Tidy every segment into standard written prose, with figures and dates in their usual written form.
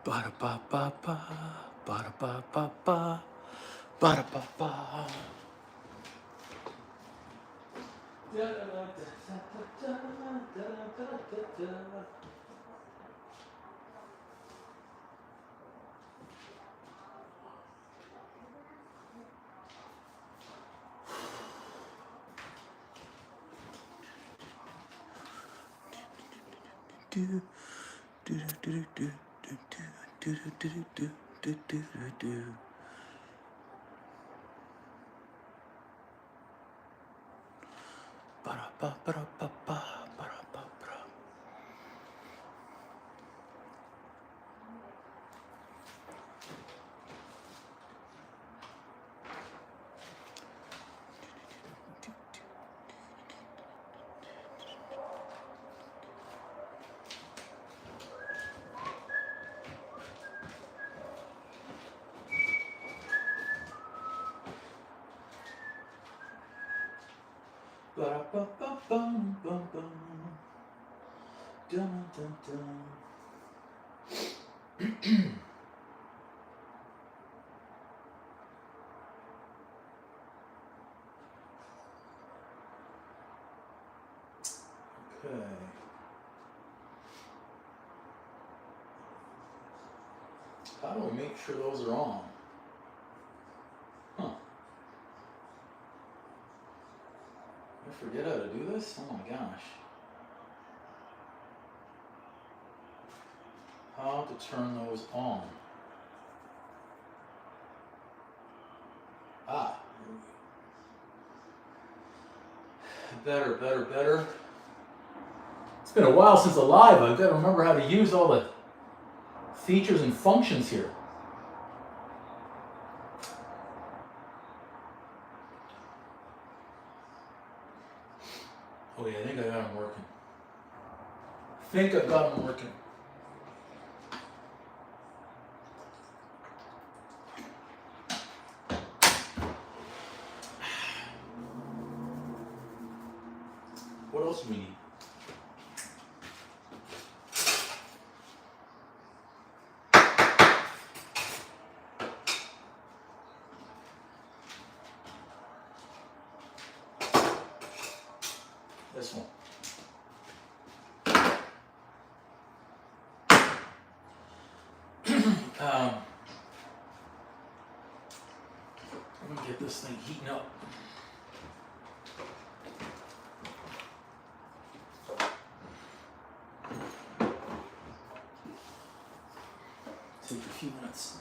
Ba da ba ba ba, ba da ba ba ba, ba da ba ba. Do do do do do do do do do do do. Ba da ba ba da ba ba, ba da ba ba. Ba-da-ba-ba-bum-bum-bum. Dun, dun, dun. Okay. How do we make sure those are on? Huh. I forget how to do this? Oh my gosh. How to turn those on. Ah. Better. It's been a while since a live. I've got to remember how to use all the features and functions here. Okay, I think I got them working. What else do we need? This one. Let me get this thing heating up. Take a few minutes.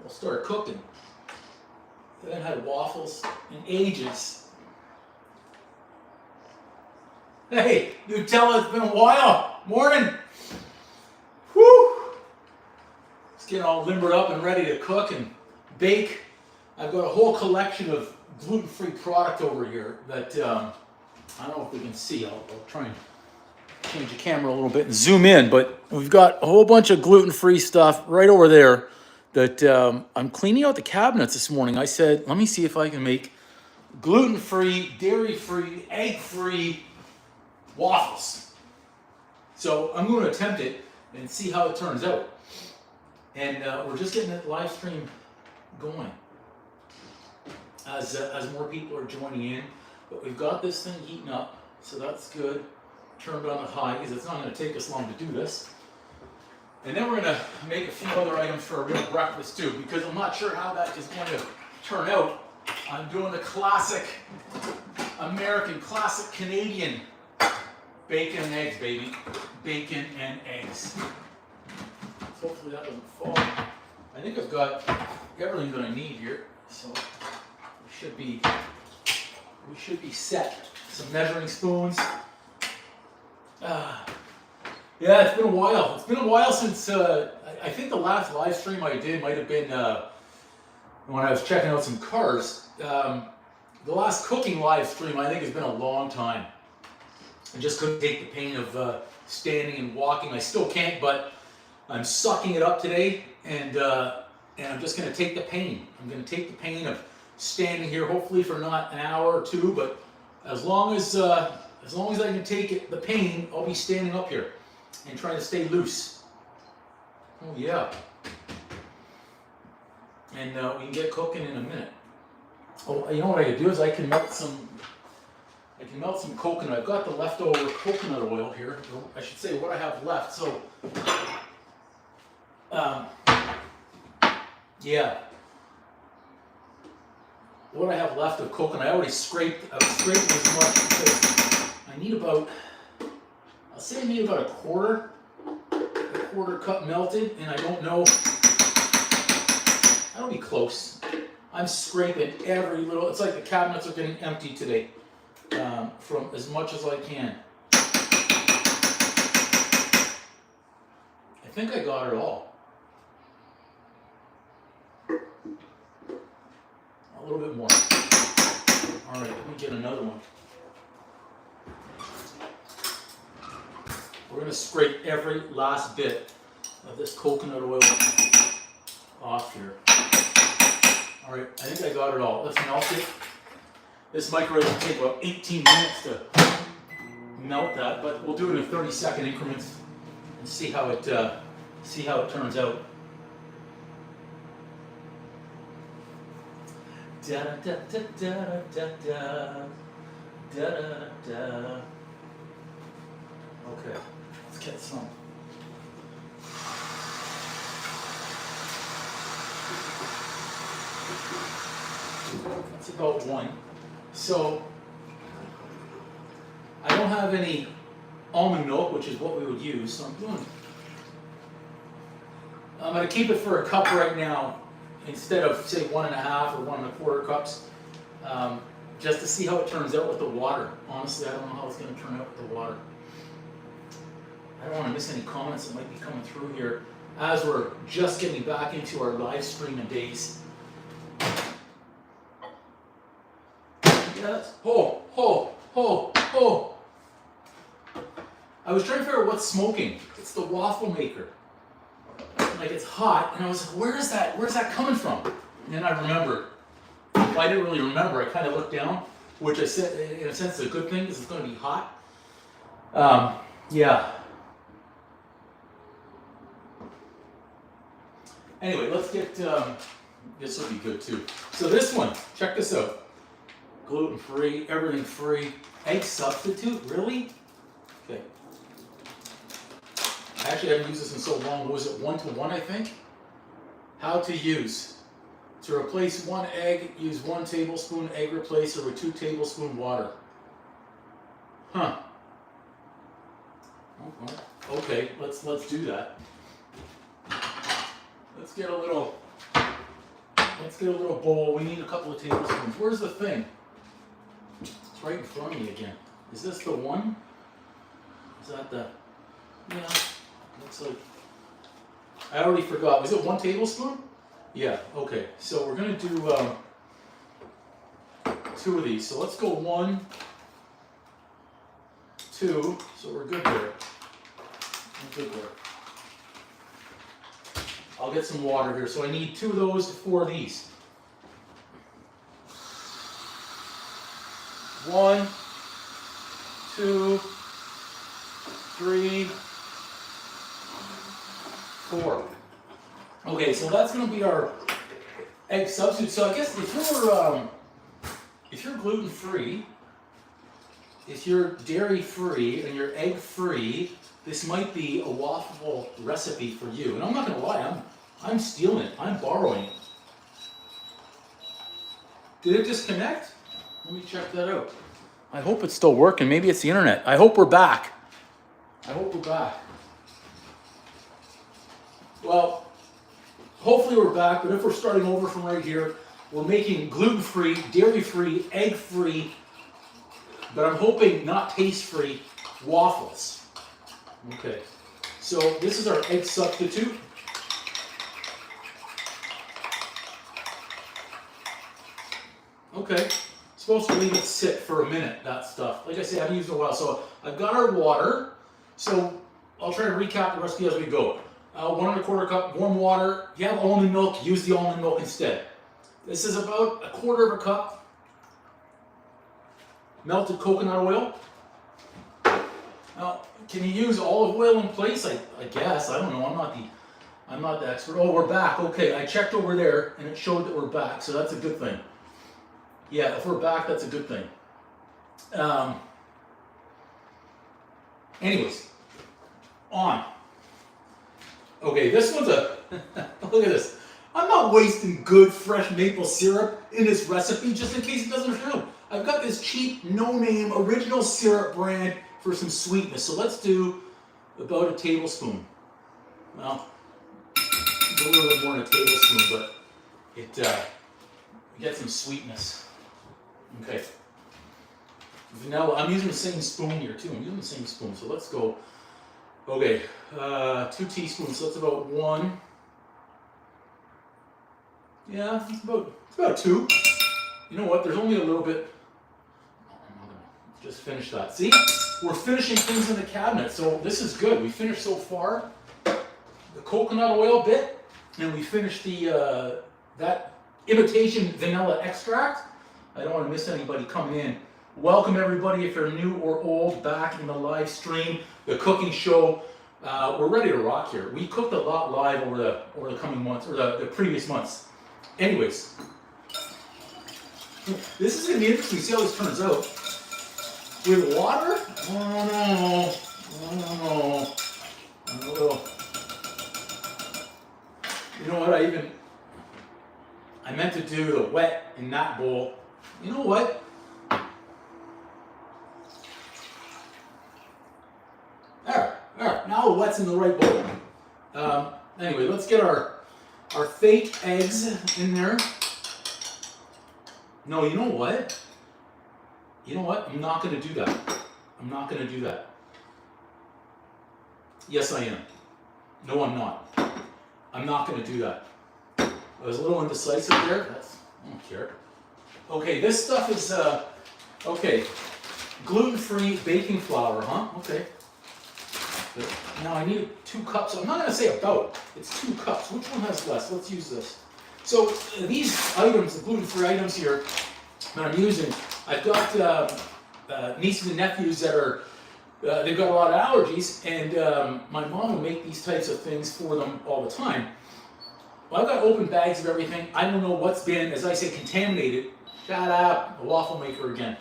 We'll start cooking. I haven't had waffles in ages. Hey, Nutella, it's been a while. Morning. Whew. It's getting all limbered up and ready to cook and bake. I've got a whole collection of gluten-free product over here that I don't know if we can see. I'll try and change the camera a little bit and zoom in, but we've got a whole bunch of gluten-free stuff right over there that I'm cleaning out the cabinets this morning. I said, let me see if I can make gluten-free, dairy-free, egg-free waffles. So I'm going to attempt it and see how it turns out. And we're just getting that live stream going as more people are joining in. But we've got this thing heating up, so that's good. Turned on the high because it's not going to take us long to do this. And then we're going to make a few other items for a real breakfast too, because I'm not sure how that is going to turn out. I'm doing the classic American, classic Canadian bacon and eggs, baby. Bacon and eggs. So hopefully that doesn't fall. I think I've got everything that I need here, so we should be set. Some measuring spoons. Yeah, it's been a while. It's been a while since, I think the last live stream I did might have been when I was checking out some cars. The last cooking live stream I think has been a long time. I just couldn't take the pain of standing and walking. I still can't, but I'm sucking it up today, and I'm just going to take the pain. I'm going to take the pain of standing here, hopefully for not an hour or two, but as long as As long as I can take it, the pain, I'll be standing up here and trying to stay loose. Oh yeah. And we can get cooking in a minute. Oh, you know what I could do is I can melt some coconut. I've got the leftover coconut oil here. I should say what I have left. So, yeah. What I have left of coconut, I already scraped. I scraped as much because I need about, I'll say I need about a quarter cup melted, and I don't know, that'll be close. I'm scraping every little, it's like the cabinets are getting empty today, from as much as I can. I think I got it all. A little bit more. All right, let me get another one. We're going to scrape every last bit of this coconut oil off here. All right, I think I got it all. Let's melt it. This microwave will take about 18 minutes to melt that, but we'll do it in 30-second increments and see how it turns out. Da da da da da da da da da. Okay, let's get some. That's about one. So I don't have any almond milk, which is what we would use. So I'm going to keep it for a cup right now, instead of say 1.5 or 1 1/4 cups, just to see how it turns out with the water. Honestly, I don't know how it's going to turn out with the water. I don't want to miss any comments that might be coming through here as we're just getting back into our live streaming days. Yes. I was trying to figure out what's smoking. It's the waffle maker. Like, it's hot, and I was like, where's that coming from? And then I remembered. Well, I didn't really remember. I kind of looked down, which I said, in a sense, is a good thing because it's going to be hot. Yeah. Anyway, let's get, this will be good too. So this one, check this out. Gluten-free, everything free. Egg substitute, really? Okay. I actually haven't used this in so long. What was it, 1-to-1, I think? How to use. To replace 1 egg, use 1 tablespoon egg replacer with 2 tablespoon water. Huh. Okay, let's do that. Let's get a little bowl. We need a couple of tablespoons. Where's the thing? It's right in front of me again. Is this the one? Is that the, yeah, looks like, I already forgot. Was it 1 tablespoon? Yeah, okay. So we're gonna do 2 of these. So let's go 1, 2, so we're good there. We're good there. I'll get some water here. So I need 2 of those, 4 of these. 1, 2, 3, 4. Okay, so that's going to be our egg substitute. So I guess if you're gluten free, if you're dairy free, and you're egg free, this might be a waffle recipe for you. And I'm not going to lie, I'm stealing it. I'm borrowing it. Did it disconnect? Let me check that out. I hope it's still working. Maybe it's the internet. I hope we're back. Well, hopefully we're back, but if we're starting over from right here, we're making gluten-free, dairy-free, egg-free, but I'm hoping not taste-free waffles. Okay, so this is our egg substitute. Okay, supposed to leave it sit for a minute, that stuff. Like I said, I haven't used it in a while. So I've got our water. So I'll try to recap the recipe as we go. 1 1/4 cup warm water. If you have almond milk, use the almond milk instead. This is about 1/4 cup melted coconut oil. Now, can you use olive oil in place? I guess. I don't know. I'm not the expert. Oh, we're back. Okay, I checked over there and it showed that we're back, so that's a good thing. Yeah, if we're back, that's a good thing. Anyways, on. Okay, this one's a, look at this. I'm not wasting good fresh maple syrup in this recipe just in case it doesn't show. I've got this cheap, no-name, original syrup brand for some sweetness. So let's do about a tablespoon. Well, a little bit more than a tablespoon, but it gets some sweetness. Okay. Vanilla, I'm using the same spoon here too. I'm using the same spoon, so let's go. Okay, 2 teaspoons, so that's about 1. Yeah, it's about 2. You know what, there's only a little bit. I'm not gonna just finish that. See, we're finishing things in the cabinet, so this is good. We finished so far the coconut oil bit, and we finished the that imitation vanilla extract. I don't want to miss anybody coming in. Welcome everybody, if you're new or old, back in the live stream, the cooking show. We're ready to rock here. We cooked a lot live over the coming months, or the previous months. Anyways, this is going to be interesting to see how this turns out. With water? Oh no. You know what, I meant to do the wet in that bowl. You know what? There. Now the wet's in the right bowl. Anyway, let's get our fake eggs in there. No, you know what? I'm not going to do that. Yes, I am. No, I'm not. I'm not going to do that. I was a little indecisive there. I don't care. Okay, this stuff is, gluten-free baking flour, huh? Okay. Now I need 2 cups. I'm not going to say about. It's 2 cups. Which one has less? Let's use this. So these items, the gluten-free items here that I'm using, I've got nieces and nephews that are, they've got a lot of allergies, and my mom will make these types of things for them all the time. Well, I've got open bags of everything. I don't know what's been, as I say, contaminated. Shut up, the waffle maker again.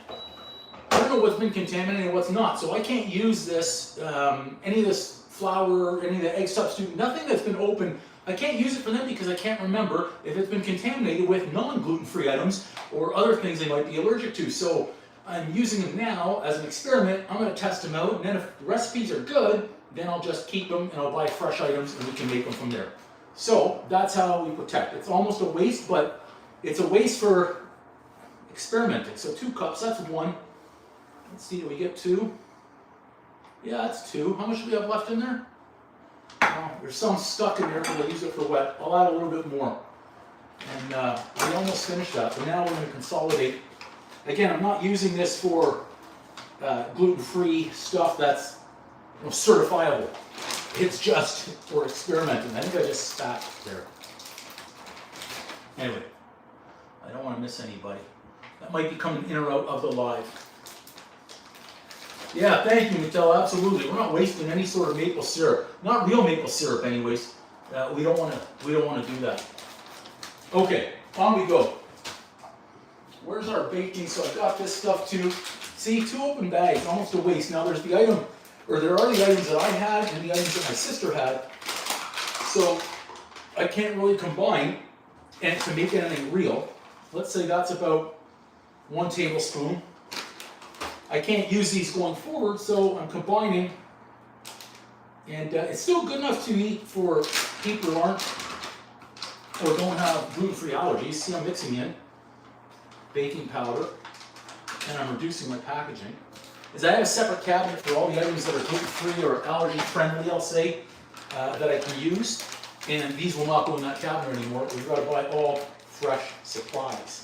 I don't know what's been contaminated and what's not, so I can't use this, any of this flour, any of the egg substitute, nothing that's been open. I can't use it for them because I can't remember if it's been contaminated with non-gluten-free items or other things they might be allergic to. So I'm using them now as an experiment. I'm going to test them out, and then if the recipes are good, then I'll just keep them and I'll buy fresh items and we can make them from there. So that's how we protect. It's almost a waste, but it's a waste for experimenting. So 2 cups, that's 1. Let's see, do we get 2? Yeah, that's 2. How much do we have left in there? Oh, there's some stuck in there, but I'll use it for wet. I'll add a little bit more. And we almost finished that, but now we're going to consolidate. Again, I'm not using this for gluten-free stuff that's certifiable. It's just for experimenting. I think I just spat there. Anyway, I don't want to miss anybody. That might be coming in or out of the live. Yeah, thank you, Mattel. Absolutely, we're not wasting any sort of maple syrup. Not real maple syrup, anyways. We don't want to do that. Okay, on we go. Where's our baking? So I've got this stuff too. See, 2 open bags, almost a waste. Now there's the item, or there are the items that I had and the items that my sister had. So I can't really combine and to make anything real. Let's say that's about 1 tablespoon. I can't use these going forward, so I'm combining. And it's still good enough to eat for people who aren't or don't have gluten-free allergies. See, I'm mixing in baking powder, and I'm reducing my packaging. Is I have a separate cabinet for all the items that are gluten-free or allergy-friendly, I'll say, that I can use. And these will not go in that cabinet anymore. We've got to buy all fresh supplies.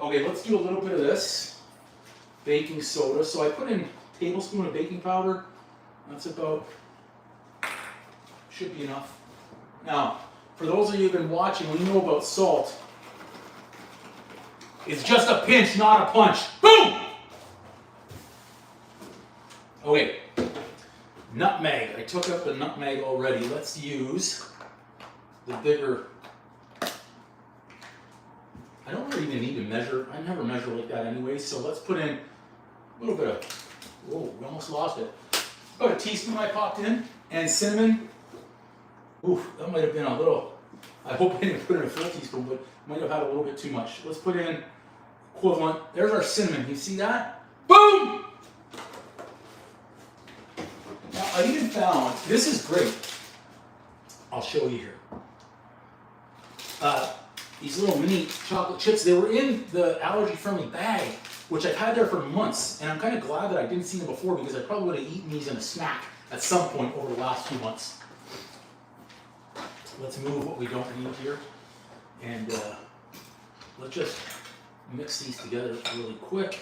Okay, let's do a little bit of this. Baking soda. So I put in a tablespoon of baking powder. That's about, should be enough. Now, for those of you who've been watching, we know about salt. It's just a pinch, not a punch. Boom! Okay, nutmeg. I took up the nutmeg already. Let's use the bigger. I don't really even need to measure. I never measure like that anyway. So let's put in a little bit of. Whoa, we almost lost it. About a teaspoon I popped in, and cinnamon. Oof, that might have been a little. I hope I didn't put in a full teaspoon, but might have had a little bit too much. Let's put in equivalent. There's our cinnamon. You see that? Boom! Now I even found, this is great. I'll show you here. These little mini chocolate chips, they were in the allergy-friendly bag, which I've had there for months, and I'm kind of glad that I didn't see them before because I probably would have eaten these in a snack at some point over the last few months. Let's move what we don't need here, and let's just mix these together really quick,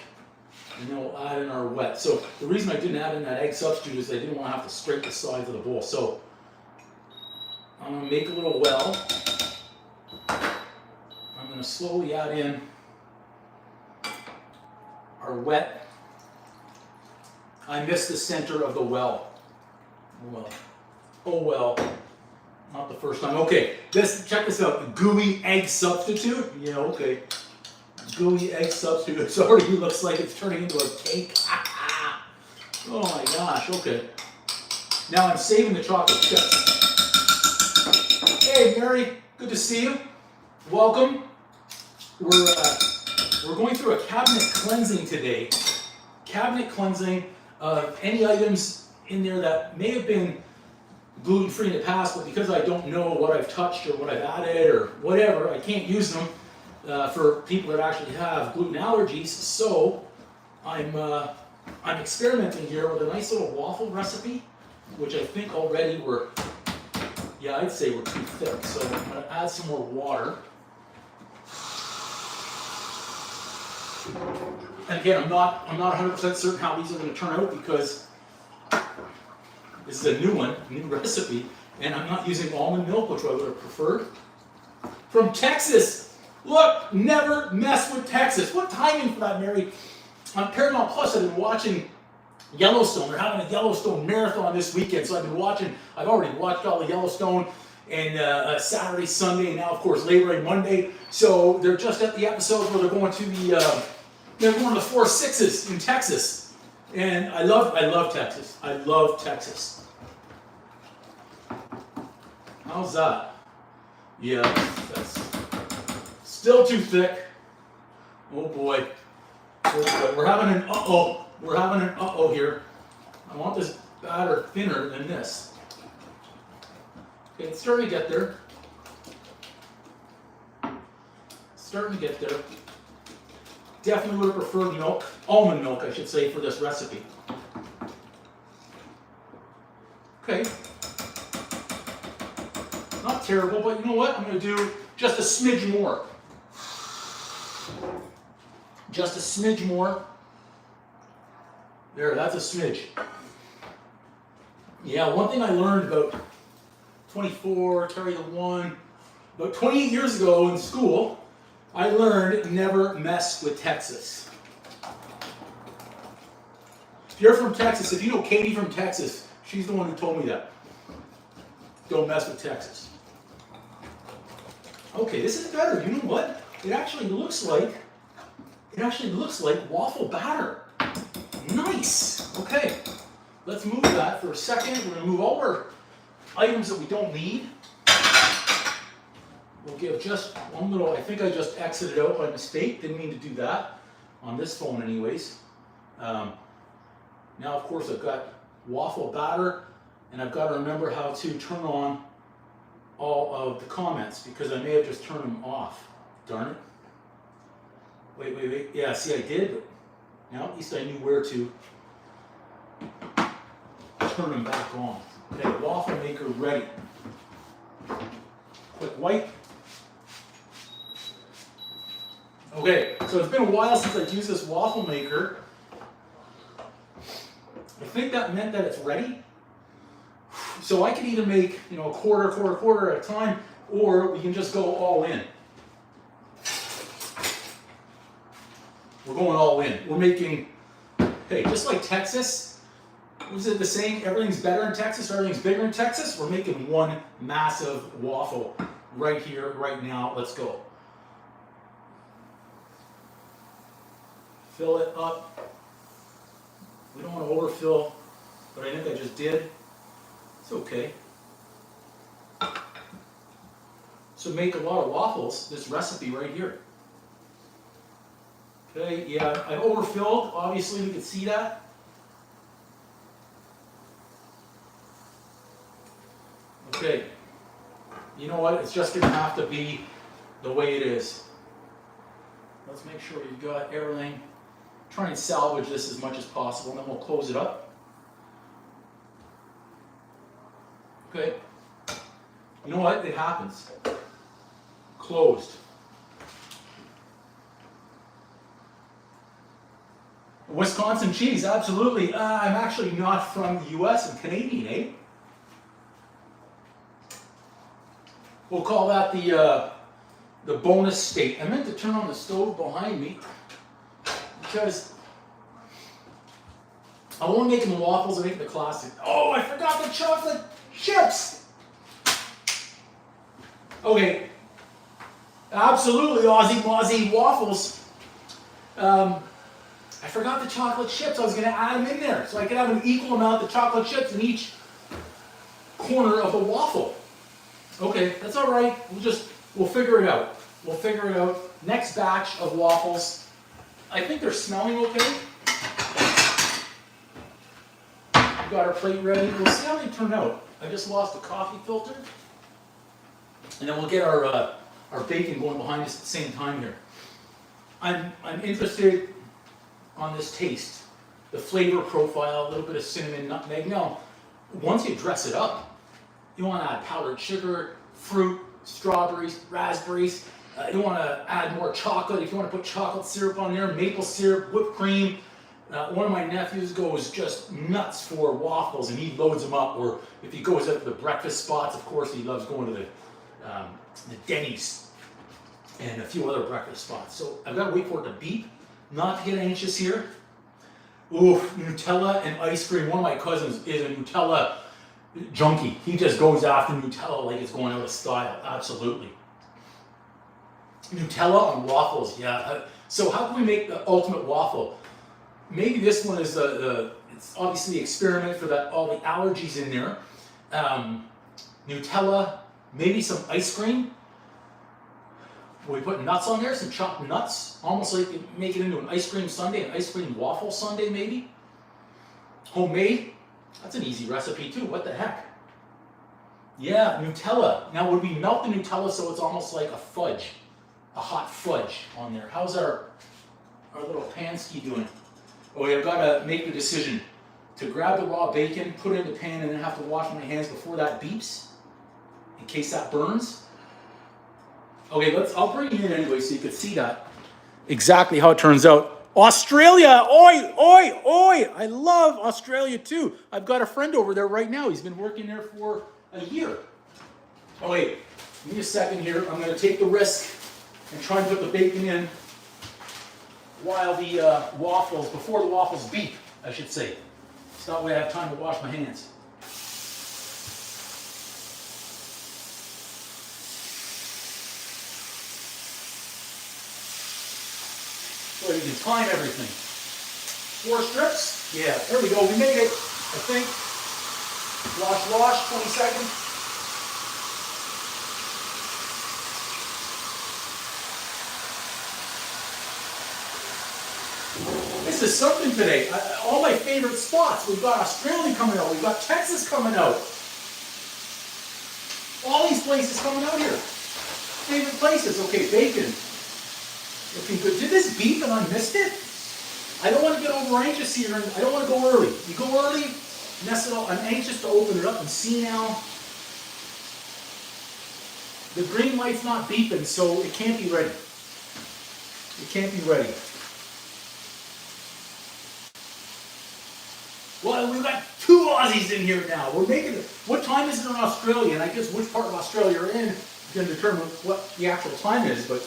and then we'll add in our wet. So the reason I didn't add in that egg substitute is I didn't want to have to scrape the sides of the bowl. So I'm going to make a little well. I'm going to slowly add in our wet. I missed the center of the well. Oh well. Not the first time. Okay, check this out. Gooey egg substitute. Yeah, okay. Gooey egg substitute. It already looks like it's turning into a cake. Oh my gosh, okay. Now I'm saving the chocolate chips. Hey Mary, good to see you. Welcome. We're going through a cabinet cleansing today. Cabinet cleansing of any items in there that may have been gluten-free in the past, but because I don't know what I've touched or what I've added or whatever, I can't use them for people that actually have gluten allergies. So I'm experimenting here with a nice little waffle recipe, which I think already I'd say we're too thick. So I'm going to add some more water. And again, I'm not 100% certain how these are going to turn out because this is a new recipe, and I'm not using almond milk, which I would have preferred. From Texas. Look, never mess with Texas. What timing for that, Mary? On Paramount Plus, I've been watching Yellowstone. They're having a Yellowstone marathon this weekend, so I've already watched all the Yellowstone, and Saturday, Sunday, and now, of course, Labor Day Monday. So they're just at the episodes where they're going to the Four Sixes in Texas. And I love Texas. I love Texas. How's that? Yeah, that's still too thick. Oh boy. We're having an uh-oh. We're having an uh-oh here. I want this batter thinner than this. Okay, it's starting to get there. Definitely would have preferred milk, almond milk I should say, for this recipe. Okay. Not terrible, but you know what? I'm going to do just a smidge more. Just a smidge more. There, that's a smidge. Yeah, one thing I learned about 24, carry the one, about 28 years ago in school, I learned never mess with Texas. If you're from Texas, if you know Katie from Texas, she's the one who told me that. Don't mess with Texas. Okay, this is better. You know what? It actually looks like waffle batter. Nice. Okay, let's move that for a second. We're going to move all our items that we don't need. We'll give just one little, I think I just exited out by mistake. Didn't mean to do that on this phone anyways. Now, of course, I've got waffle batter, and I've got to remember how to turn on all of the comments because I may have just turned them off. Darn it. Wait. Yeah, see, I did, but now at least I knew where to turn them back on. Okay, waffle maker ready. Quick wipe. Okay, so it's been a while since I've used this waffle maker. I think that meant that it's ready. So I can either make, a quarter at a time, or we can just go all in. We're going all in. We're making, hey, just like Texas, Was it the saying, everything's better in Texas, everything's bigger in Texas? We're making one massive waffle right here, right now. Let's go. Fill it up. We don't want to overfill, but I think I just did. It's okay. So make a lot of waffles, this recipe right here. Okay, yeah, I overfilled. Obviously, we could see that. Okay, you know what? It's just going to have to be the way it is. Let's make sure we've got everything. Try and salvage this as much as possible, and then we'll close it up. Okay. You know what? It happens. Closed. Wisconsin cheese, absolutely. I'm actually not from the US, I'm Canadian, eh? We'll call that the bonus state. I meant to turn on the stove behind me because I want to make the waffles. I make the classic. Oh, I forgot the chocolate chips. Okay, absolutely, Aussie Mozzie waffles. I forgot the chocolate chips. I was going to add them in there so I could have an equal amount of chocolate chips in each corner of the waffle. Okay, that's all right. We'll figure it out. We'll figure it out. Next batch of waffles. I think they're smelling okay. We've got our plate ready. We'll see how they turn out. I just lost the coffee filter. And then we'll get our bacon going behind us at the same time here. I'm interested on this taste. The flavor profile, a little bit of cinnamon, nutmeg. Now, once you dress it up, you want to add powdered sugar, fruit, strawberries, raspberries. You want to add more chocolate. If you want to put chocolate syrup on there, maple syrup, whipped cream. One of my nephews goes just nuts for waffles, and he loads them up. Or if he goes out to the breakfast spots, of course, he loves going to the Denny's and a few other breakfast spots. So I've got to wait for it to beep, not to get anxious here. Ooh, Nutella and ice cream. One of my cousins is a Nutella junkie. He just goes after Nutella like it's going out of style. Absolutely. Nutella on waffles, yeah. So how can we make the ultimate waffle? Maybe this one is it's obviously the experiment for that all the allergies in there. Nutella, maybe some ice cream. We put nuts on there, some chopped nuts, almost like make it into an ice cream sundae, an ice cream waffle sundae maybe. Homemade. That's an easy recipe too, what the heck? Yeah, Nutella. Now would we melt the Nutella so it's almost like a fudge, a hot fudge on there? How's our little pansky doing? Oh, I've got to make the decision to grab the raw bacon, put it in the pan, and then have to wash my hands before that beeps, in case that burns. Okay, I'll bring you in anyway so you can see that. Exactly how it turns out. Australia, oi, oi, oi. I love Australia too. I've got a friend over there right now. He's been working there for a year. Oh wait, give me a second here. I'm going to take the risk and try and put the bacon in while the waffles, before the waffles beep, I should say. So that way I have time to wash my hands. So you can time everything. 4 strips? Yeah, there we go. We made it, I think. Wash, 20 seconds. This is something today. All my favorite spots. We've got Australia coming out. We've got Texas coming out. All these places coming out here. Favorite places. Okay, bacon. Looking good. Did this beep and I missed it? I don't want to get over anxious here. I don't want to go early. You go early, mess it up. I'm anxious to open it up and see now. The green light's not beeping, so it can't be ready. It can't be ready. Well, we've got 2 Aussies in here now. We're making it. What time is it in Australia? And I guess which part of Australia you're in is going to determine what the actual time is. But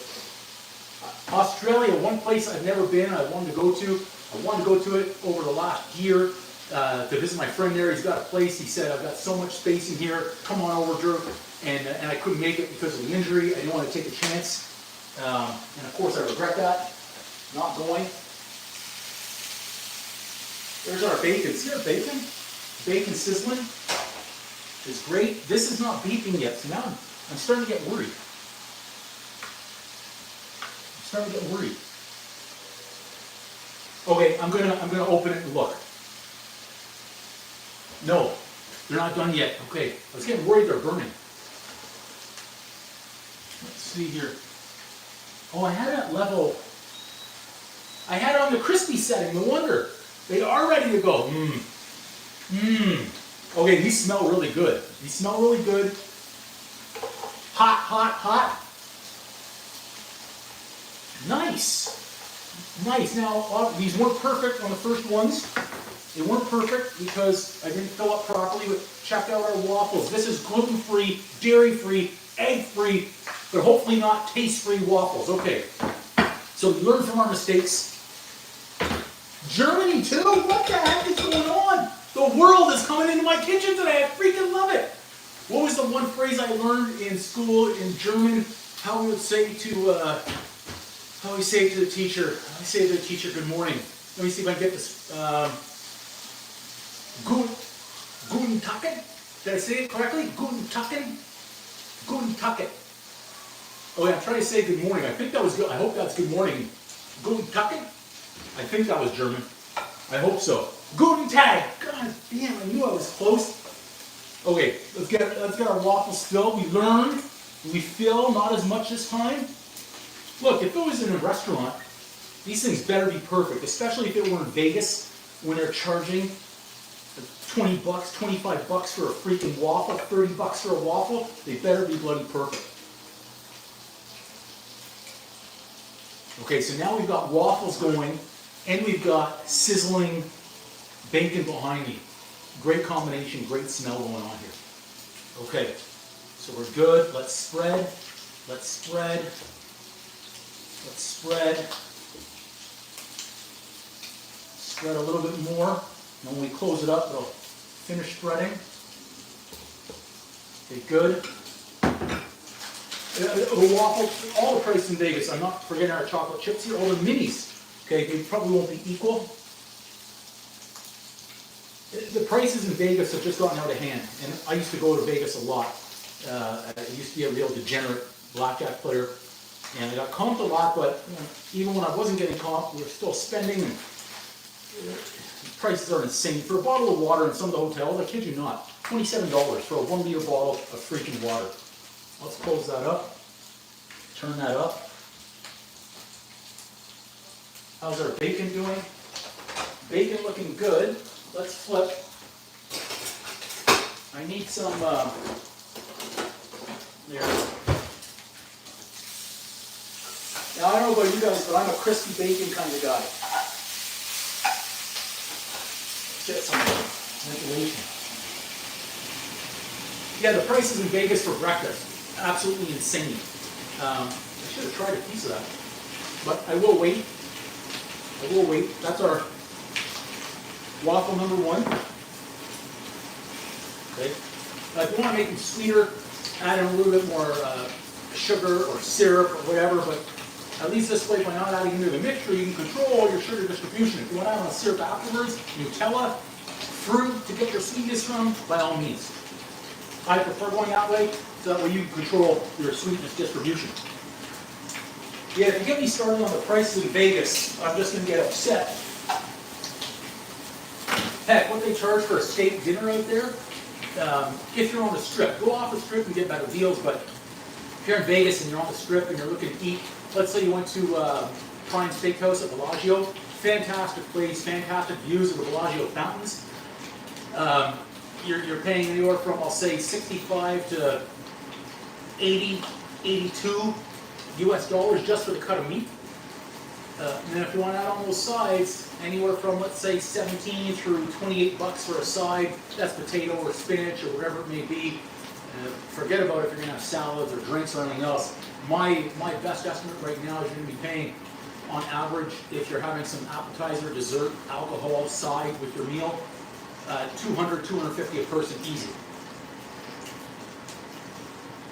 Australia, one place I've never been, I wanted to go to. I wanted to go to it over the last year. to visit my friend there. He's got a place. He said, I've got so much space in here. Come on over, Drew. And I couldn't make it because of the injury. I didn't want to take a chance. And of course, I regret that, not going. There's our bacon. See our bacon? Bacon sizzling is great. This is not beeping yet, so now I'm starting to get worried. Okay, I'm gonna open it and look. No, they're not done yet. Okay, I was getting worried they're burning. Let's see here. Oh, I had it level. I had it on the crispy setting. No wonder. They are ready to go. Okay, these smell really good. Hot, hot, hot. Nice. Now, these weren't perfect on the first ones. They weren't perfect because I didn't fill up properly, but check out our waffles. This is gluten-free, dairy-free, egg-free, but hopefully not taste-free waffles. Okay, so we learn from our mistakes. Germany too? What the heck is going on? The world is coming into my kitchen today. I freaking love it. What was the one phrase I learned in school in German? How we would say to the teacher? I say to the teacher, good morning. Let me see if I can get this. Guten Tag. Did I say it correctly? Guten Tag. Guten Tag. Oh yeah, I'm trying to say good morning. I think that was good. I hope that's good morning. Guten Tag. I think that was German. I hope so. Guten Tag. God damn, I knew I was close. Okay, let's get our waffles filled. We learned. We fill, not as much this time. Look, if it was in a restaurant, these things better be perfect, especially if it were in Vegas when they're charging $20, $25 for a freaking waffle, $30 for a waffle. They better be bloody perfect. Okay, so now we've got waffles going, and we've got sizzling bacon behind me. Great combination, great smell going on here. Okay, so we're good. Let's spread. Spread a little bit more. And when we close it up, it'll finish spreading. Okay, good. The waffle, all the prices in Vegas, I'm not forgetting our chocolate chips here, all the minis. Okay, they probably won't be equal. The prices in Vegas have just gotten out of hand, and I used to go to Vegas a lot. I used to be a real degenerate blackjack player, and I got comped a lot, but even when I wasn't getting comped, we were still spending, and prices are insane. For a bottle of water in some of the hotels, I kid you not, $27 for a 1 liter bottle of freaking water. Let's close that up, turn that up. How's our bacon doing? Bacon looking good. Let's flip. I need some, there. Now I don't know about you guys, but I'm a crispy bacon kind of guy. Let's get some ventilation. Yeah, the prices in Vegas for breakfast, absolutely insane. I should have tried a piece of that, but I will wait. That's our waffle number 1. Okay. If you want to make them sweeter, add in a little bit more sugar or syrup or whatever, but at least this way, by not adding into the mixture, you can control your sugar distribution. If you want to add on a syrup afterwards, Nutella, fruit to get your sweetness from, by all means. I prefer going that way, so that way you can control your sweetness distribution. Yeah, if you get me started on the prices in Vegas, I'm just going to get upset. Heck, what they charge for a steak dinner out there, if you're on the strip, go off the strip and get better deals, but if you're in Vegas and you're on the strip and you're looking to eat, let's say you went to Prime Steakhouse at Bellagio, fantastic place, fantastic views of the Bellagio fountains. You're paying anywhere from, I'll say, 65 to 80, 82 US dollars just for the cut of meat. And then if you want to add on those sides, anywhere from, let's say, 17 through $28 for a side. That's potato or spinach or whatever it may be. Forget about if you're going to have salads or drinks or anything else. My best estimate right now is you're going to be paying, on average, if you're having some appetizer, dessert, alcohol side with your meal, 200, 250 a person easy.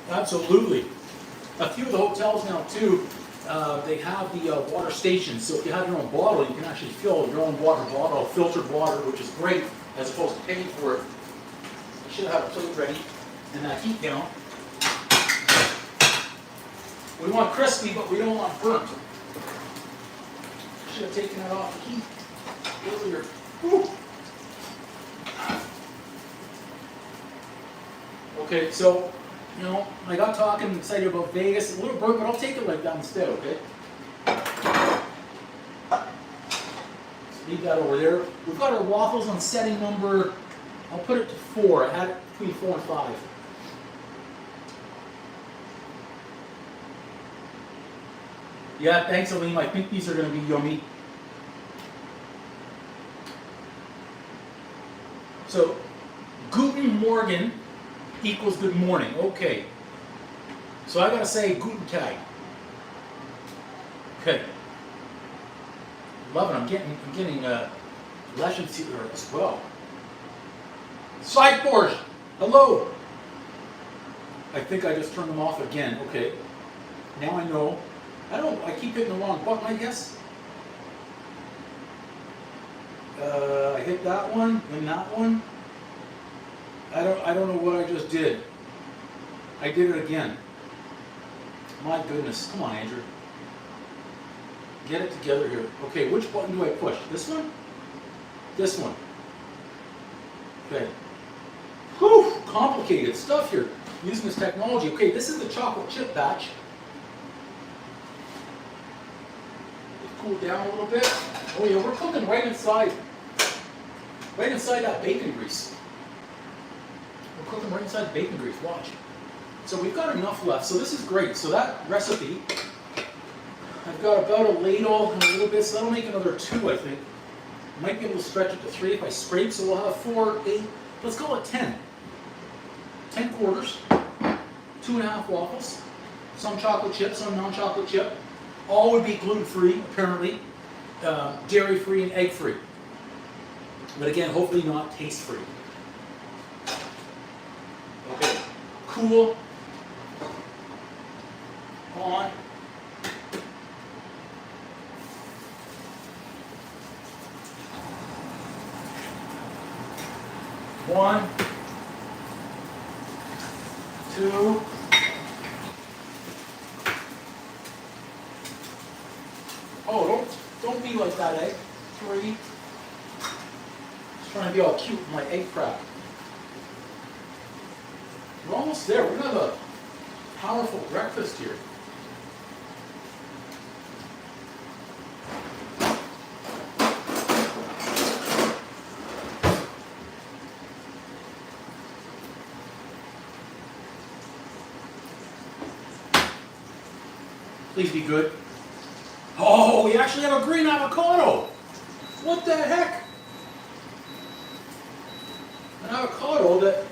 Absolutely. A few of the hotels now too, they have the water stations. So if you have your own bottle, you can actually fill your own water bottle, filtered water, which is great, as opposed to paying for it. You should have a plate ready and that heat down. We want crispy, but we don't want burnt. Should have taken that off the heat earlier. Whew. Okay, so, you know, I got talking excited about Vegas, a little burnt, but I'll take it like that instead, okay? Leave that over there. We've got our waffles on setting number, I'll put it to 4. I had it between 4 and 5. Yeah, thanks, Aleem. I think these are going to be yummy. So, Guten Morgen equals good morning. Okay. So I got to say Guten Tag. Okay. Love it. I'm getting lessons here as well. Sideboard. Hello. I think I just turned them off again. Okay. Now I know. I keep hitting the wrong button, I guess. I hit that one, then that one. I don't know what I just did. I did it again. My goodness. Come on, Andrew. Get it together here. Okay, which button do I push? This one? This one. Okay. Whew, complicated stuff here. Using this technology. Okay, this is the chocolate chip batch. Cool down a little bit. Oh yeah, we're cooking right inside that bacon grease. We're cooking right inside bacon grease, watch. So we've got enough left, so this is great. So that recipe, I've got about a ladle and a little bit, so that'll make another 2, I think. Might be able to stretch it to 3 if I scrape, so we'll have 4, 8, let's call it 10. 10 quarters, 2.5 waffles, some chocolate chip, some non-chocolate chip. All would be gluten-free, apparently, dairy-free and egg-free. But again, hopefully not taste-free. Okay, cool. On. One, 2. Oh, don't be like that, egg. 3. Just trying to be all cute with my egg prep. We're almost there. We're gonna have a powerful breakfast here. Please be good. Oh, we actually have a green avocado. What the heck? An avocado that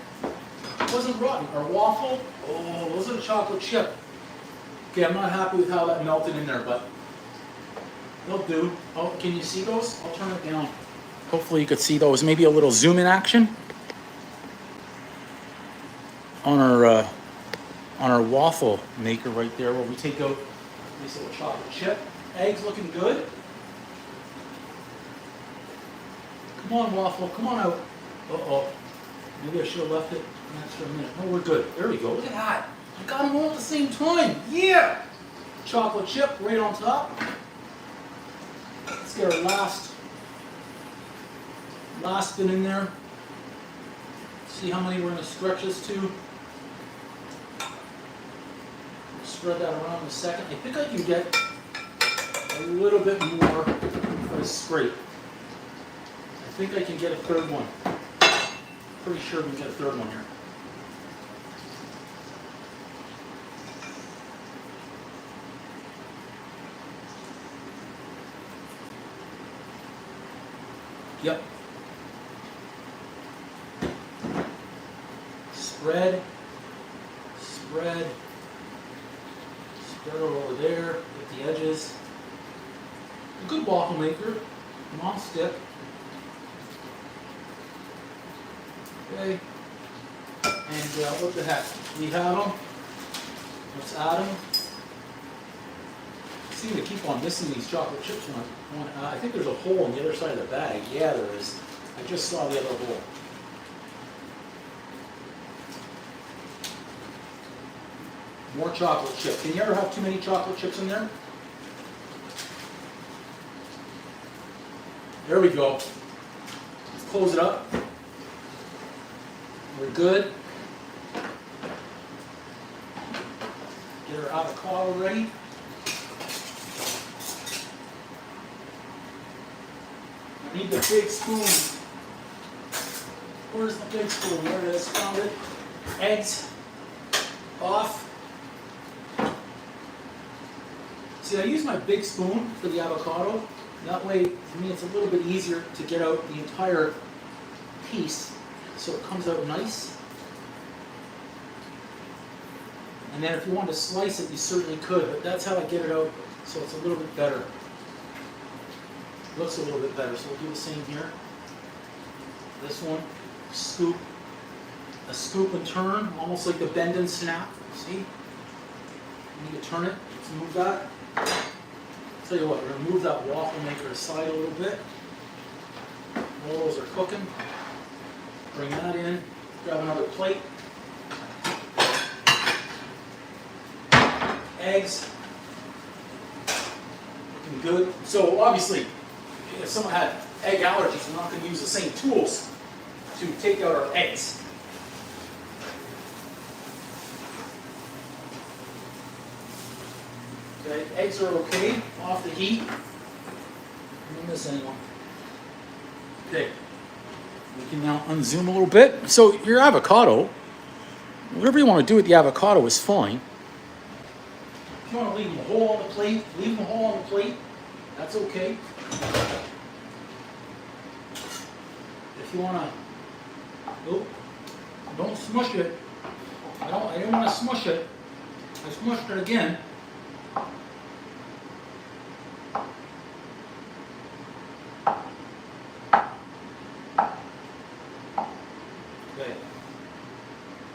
wasn't rotten. Our waffle, oh, it wasn't a chocolate chip. Okay, I'm not happy with how that melted in there, but they'll do. Oh, can you see those? I'll turn it down. Hopefully you could see those. Maybe a little zoom in action on our waffle maker right there, where we take out this little chocolate chip. Eggs looking good. Come on, waffle. Come on out. Uh-oh. Maybe I should have left it an extra minute. No, we're good. There we go. Look at that. I got them all at the same time. Yeah! Chocolate chip right on top. Let's get our last bit in there. See how many we're going to stretch this to. Spread that around in a second. I think I can get a little bit more if I scrape. I think I can get a third one. Pretty sure we can get a third one here. Yep. Spread it over there, at the edges. A good waffle maker, non-stick. Okay. And what the heck? We have them. Let's add them. I seem to keep on missing these chocolate chips. I think there's a hole on the other side of the bag. Yeah, there is. I just saw the other hole. More chocolate chip. Can you ever have too many chocolate chips in there? There we go. Let's close it up. We're good. Get our avocado ready. I need the big spoon. Where's the big spoon? There it is. Found it. Eggs off. See, I use my big spoon for the avocado. That way, to me, it's a little bit easier to get out the entire piece so it comes out nice. And then if you want to slice it, you certainly could, but that's how I get it out so it's a little bit better. Looks a little bit better, so we'll do the same here. This one, scoop, a scoop and turn, almost like the bend and snap. See? You need to turn it. Let's move that. Tell you what, we're going to move that waffle maker aside a little bit. While those are cooking, bring that in, grab another plate. Eggs, looking good. So obviously, if someone had egg allergies, we're not going to use the same tools to take out our eggs. Okay, eggs are okay, off the heat. I don't miss anyone. Okay, we can now unzoom a little bit. So your avocado, whatever you want to do with the avocado is fine. If you want to leave them a hole on the plate, leave them a hole on the plate. That's okay. If you want to, oh, don't smush it. I didn't want to smush it. I smushed it again.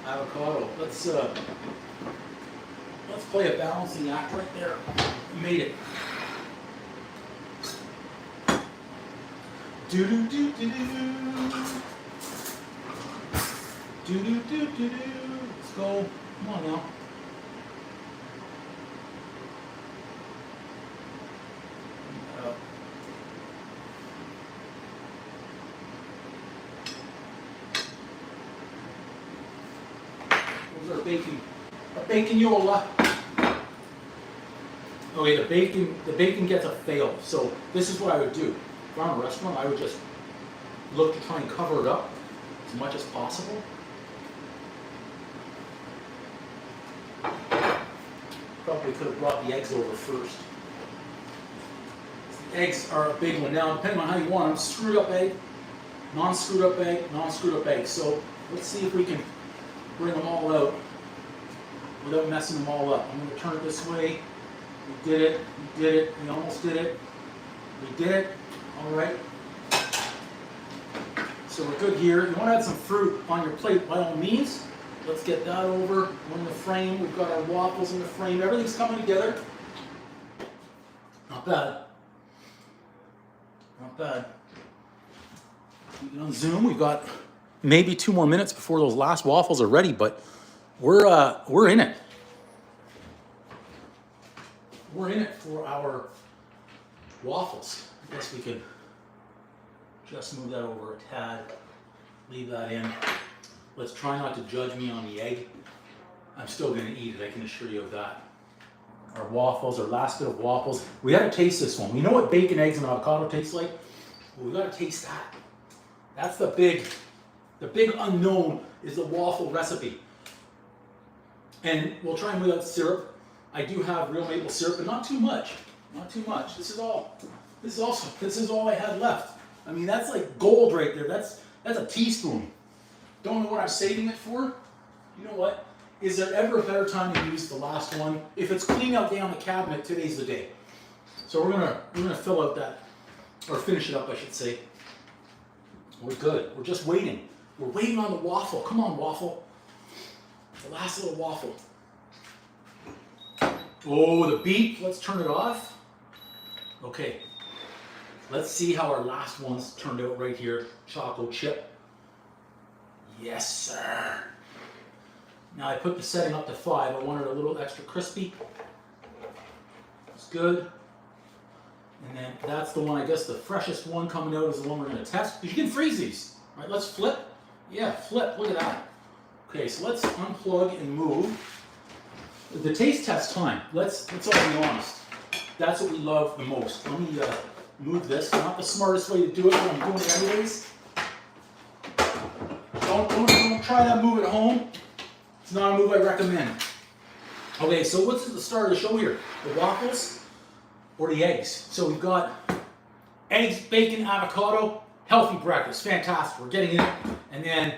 Avocado. Let's play a balancing act right there. You made it. Do do do do do. Do do do do do. Let's go. Come on now. A bacon yola. Okay, the bacon gets a fail. So this is what I would do. If I'm in a restaurant, I would just look to try and cover it up as much as possible. Probably could have brought the eggs over first. The eggs are a big one. Now, depending on how you want them, screwed up egg, non-screwed up egg, non-screwed up egg. So let's see if we can bring them all out without messing them all up. I'm going to turn it this way. We did it. We did it. We almost did it. We did it. All right. So we're good here. You want to add some fruit on your plate, by all means. Let's get that over. We're in the frame. We've got our waffles in the frame. Everything's coming together. Not bad. Not bad. On Zoom, we've got maybe 2 more minutes before those last waffles are ready, but we're in it. We're in it for our waffles. I guess we could just move that over a tad, leave that in. Let's try not to judge me on the egg. I'm still going to eat it, I can assure you of that. Our waffles, our last bit of waffles. We got to taste this one. We know what bacon, eggs, and avocado tastes like. Well, we got to taste that. That's the big unknown is the waffle recipe. And we'll try and without syrup. I do have real maple syrup, but not too much. Not too much. This is all I had left. I mean, that's like gold right there. That's a teaspoon. Don't know what I'm saving it for. You know what? Is there ever a better time to use the last one? If it's clean out down the cabinet, today's the day. So we're gonna fill out that, or finish it up, I should say. We're good. We're just waiting. We're waiting on the waffle. Come on, waffle. The last little waffle. Oh, the beep. Let's turn it off. Okay. Let's see how our last ones turned out right here. Chocolate chip. Yes, sir. Now I put the setting up to 5. I want it a little extra crispy. It's good. And then that's the one, I guess the freshest one coming out is the one we're going to test. You can freeze these. All right, let's flip. Yeah, flip. Look at that. Okay, so let's unplug and move. The taste test time. Let's all be honest. That's what we love the most. Let me move this. Not the smartest way to do it, but I'm doing it anyways. Don't try that move at home. It's not a move I recommend. Okay, so what's at the start of the show here? The waffles or the eggs? So we've got eggs, bacon, avocado, healthy breakfast. Fantastic. We're getting in it. And then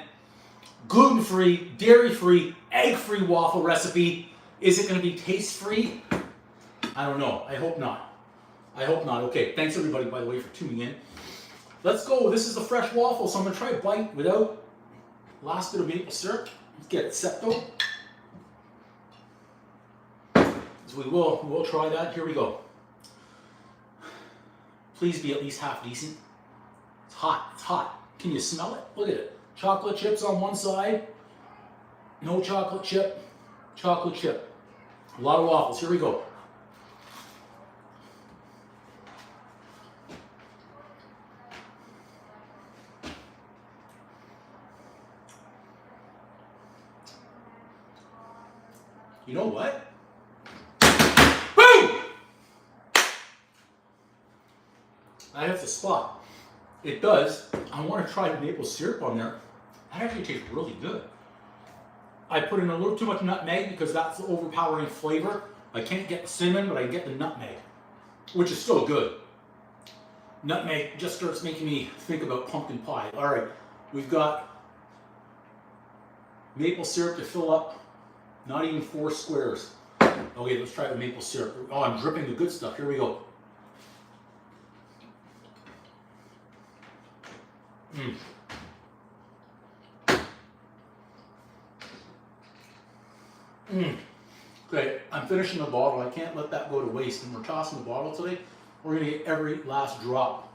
gluten-free, dairy-free, egg-free waffle recipe. Is it going to be taste-free? I don't know. I hope not. I hope not. Okay, thanks everybody, by the way, for tuning in. Let's go. This is a fresh waffle, so I'm going to try a bite without last bit of maple syrup. Let's get it set though. So we'll try that. Here we go. Please be at least half decent. It's hot. It's hot. Can you smell it? Look at it. Chocolate chips on one side. No chocolate chip. Chocolate chip. A lot of waffles. Here we go. You know what? Boom! I have to spot. It does. I want to try the maple syrup on there. That actually tastes really good. I put in a little too much nutmeg because that's the overpowering flavor. I can't get the cinnamon, but I get the nutmeg, which is still good. Nutmeg just starts making me think about pumpkin pie. All right, we've got maple syrup to fill up. Not even 4 squares. Okay, let's try the maple syrup. Oh, I'm dripping the good stuff. Here we go. Okay, I'm finishing the bottle. I can't let that go to waste. And we're tossing the bottle today. We're going to get every last drop.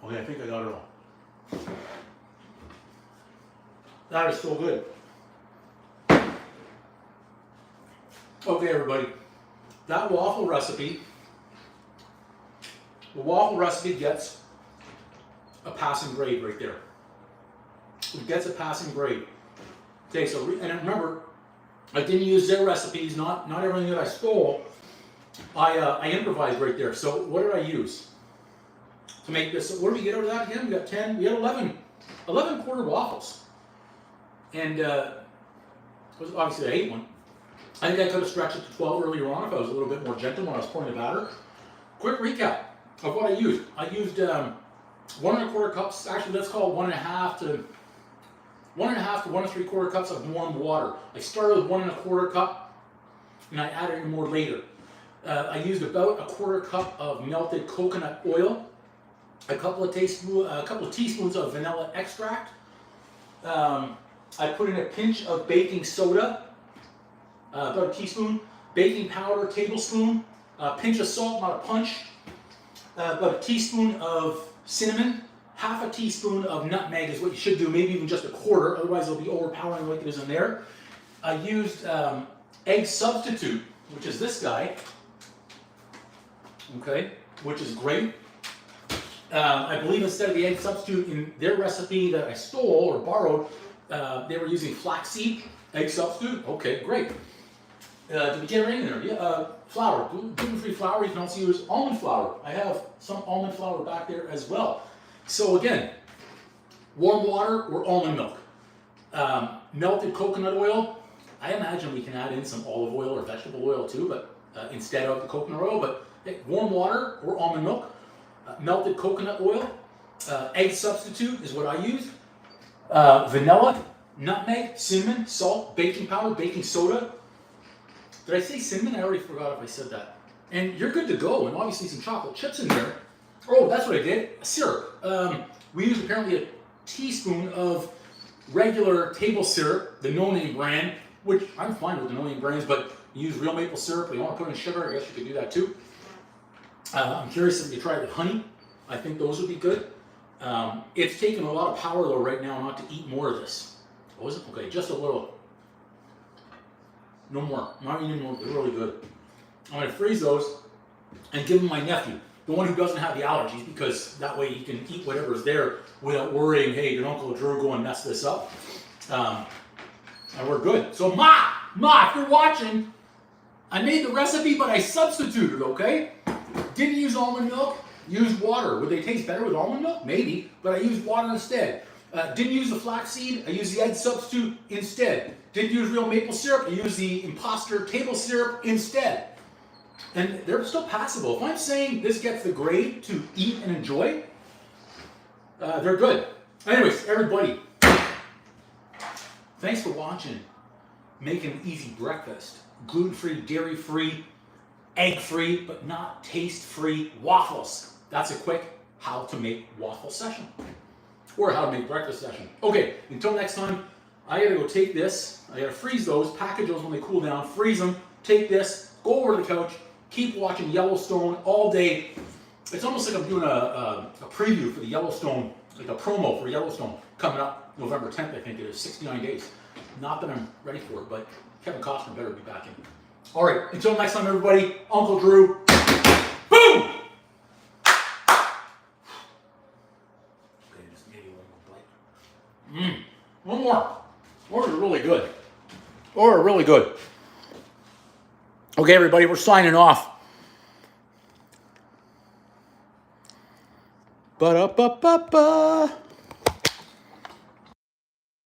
Okay, I think I got it all. That is so good. Okay, everybody. That waffle recipe, the waffle recipe gets a passing grade right there. It gets a passing grade. Okay, so, and remember, I didn't use their recipes, not everything that I stole. I improvised right there. So what did I use to make this? What did we get out of that again? We got 10, we had 11 quarter waffles. And obviously I ate one. I think I could have stretched it to 12 earlier on if I was a little bit more gentle when I was pouring the batter. Quick recap of what I used. I used 1 1/4 cups, actually let's call it 1.5 to 1 3/4 cups of warm water. I started with 1 1/4 cup and I added in more later. I used about 1/4 cup of melted coconut oil, a couple of teaspoons of vanilla extract. I put in a pinch of baking soda, about a teaspoon, baking powder, tablespoon, a pinch of salt, not a punch, about a teaspoon of cinnamon, half a teaspoon of nutmeg is what you should do, maybe even just 1/4, otherwise it'll be overpowering like it is in there. I used egg substitute, which is this guy, okay, which is great. I believe instead of the egg substitute in their recipe that I stole or borrowed, they were using flaxseed egg substitute. Okay, great. Did we get everything in there? Yeah, flour, gluten-free flour. You can also use almond flour. I have some almond flour back there as well. So again, warm water or almond milk. Melted coconut oil. I imagine we can add in some olive oil or vegetable oil too, but instead of the coconut oil. But hey, warm water or almond milk. Melted coconut oil. Egg substitute is what I use. Vanilla, nutmeg, cinnamon, salt, baking powder, baking soda. Did I say cinnamon? I already forgot if I said that. And you're good to go. And obviously some chocolate chips in there. Oh, Oh, that's what I did. Syrup. We use apparently a teaspoon of regular table syrup, the no-name brand, which I'm fine with the no-name brands, but you use real maple syrup, or you want to put in sugar, I guess you could do that too. I'm curious if you try it with honey. I think those would be good. It's taken a lot of power though right now not to eat more of this. Oh, is it? Okay, just a little. No more. Not eating more. They're really good. I'm going to freeze those and give them to my nephew, the one who doesn't have the allergies, because that way he can eat whatever's there without worrying, hey, did Uncle Drew go and mess this up? And we're good. So Ma, if you're watching, I made the recipe, but I substituted, okay? Didn't use almond milk, used water. Would they taste better with almond milk? Maybe, but I used water instead. Didn't use the flaxseed, I used the egg substitute instead. Didn't use real maple syrup, I used the imposter table syrup instead. And they're still passable. If I'm saying this gets the grade to eat and enjoy, they're good. Anyways, everybody, thanks for watching Making an Easy Breakfast. Gluten-free, dairy-free, egg-free, but not taste-free waffles. That's a quick how to make waffle session. Or how to make breakfast session. Okay, until next time, I gotta go take this. I gotta freeze those, package those when they cool down, freeze them, take this, go over to the couch, keep watching Yellowstone all day. It's almost like I'm doing a preview for the Yellowstone, like a promo for Yellowstone coming up November 10th, I think it is, 69 days. Not that I'm ready for it, but Kevin Costner better be back in. All right, until next time, everybody, Uncle Drew. Boom! Okay, just maybe one more bite. One more. Or are really good. Or really good. Okay, everybody, we're signing off. Ba-da-ba-ba-ba.